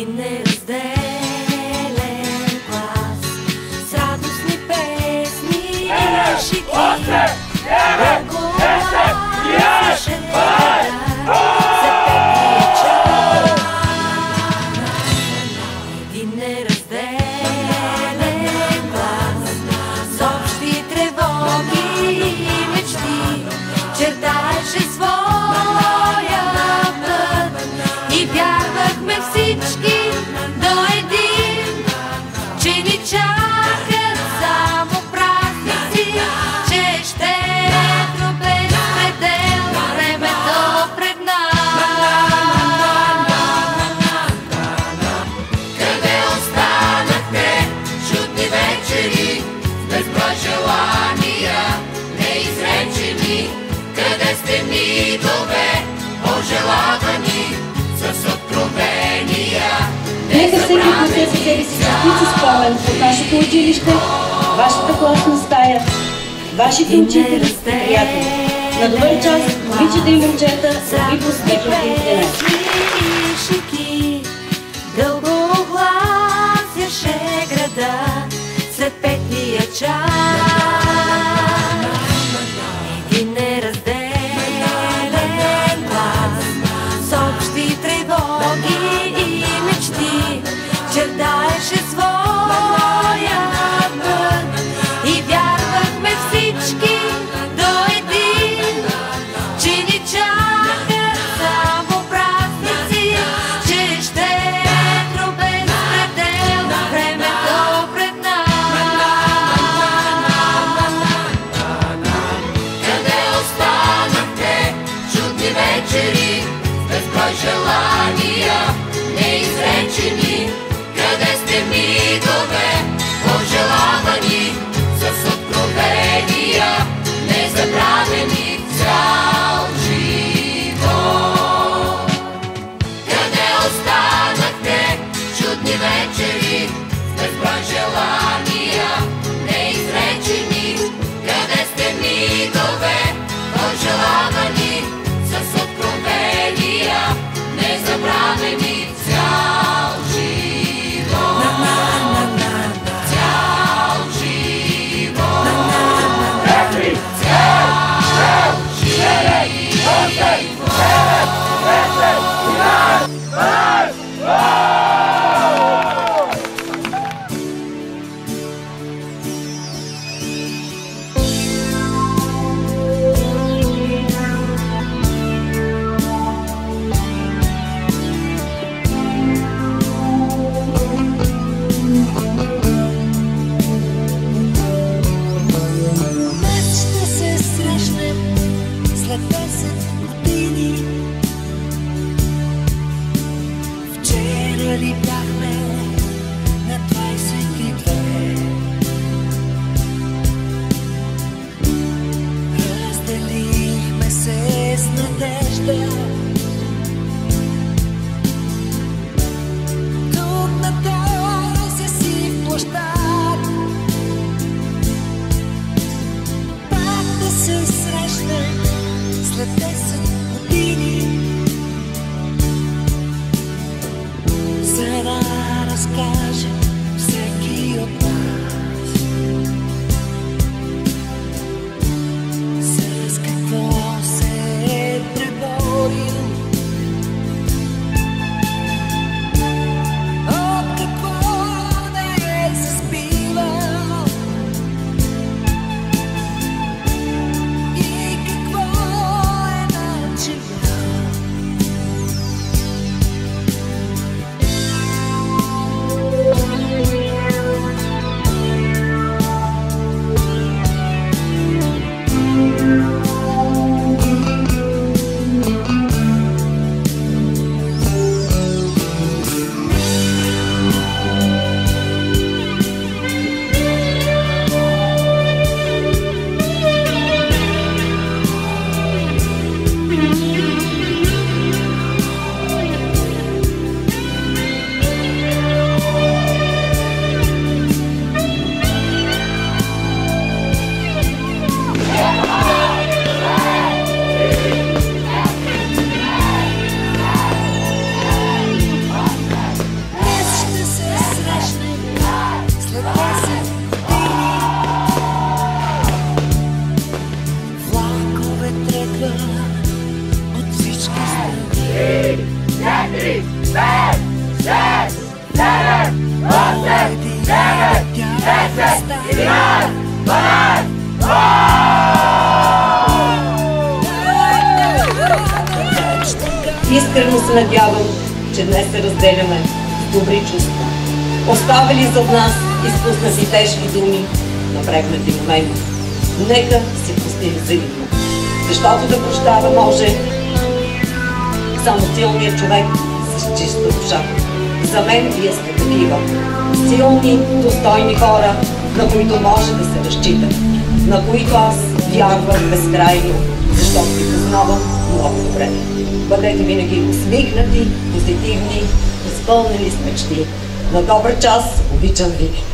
един неразделен глас с радостни песни и шики. Дълго гласеше за петия час. Един неразделен глас с общи тревоги и мечти чертаеше своя път и вярвахме всички до един, че ни чакат само празници, че ще е безпределно времето пред нас. Къде останахте чудни вечери, безброй желания неизречени? Къде сте митове пожелавани с откровения? Нека всеки понесе със себе си стотици спомен от нашето училище, вашата класна стая, вашите учители и приятели. На добър час, момичета и момчета, випуск 2011. Дълго гласяше града след петия час. Един неразделен глас с общи тревоги и мечти чертаеше своя път и вярвахме всички до един, че ни чакат само празници, че ще е безпределно времето пред нас. Къде останахте чудни вечери, безброй желания неизречени? Къде сте митове пожелавани с откровения незабравени цял живот? Къде останахте чудни вечери, безброй желания неизречени? Къде сте митове пожелавани с откровения незабравени цял живот? Цял живот. Днес ще се срещнем след 10 години. Вчера ли бяхме на 22? Разделихме се с надежда. Тук на този си площад пак да се срещнем след 10 години, за да Искрено се надявам, че днес се разделяме с добри чувства. Оставили зад нас изпуснати тежки думи, напрегнати моменти. Нека си простим взаимно, защото да прощава може само силният човек с чиста душа. За мен вие сте такива. Силни, достойни хора, на които може да се разчита, на които аз вярвам безкрайно, защото ви познавам много добре. Бъдете винаги усмихнати, позитивни, изпълнени с мечти. На добър час, обичам ви!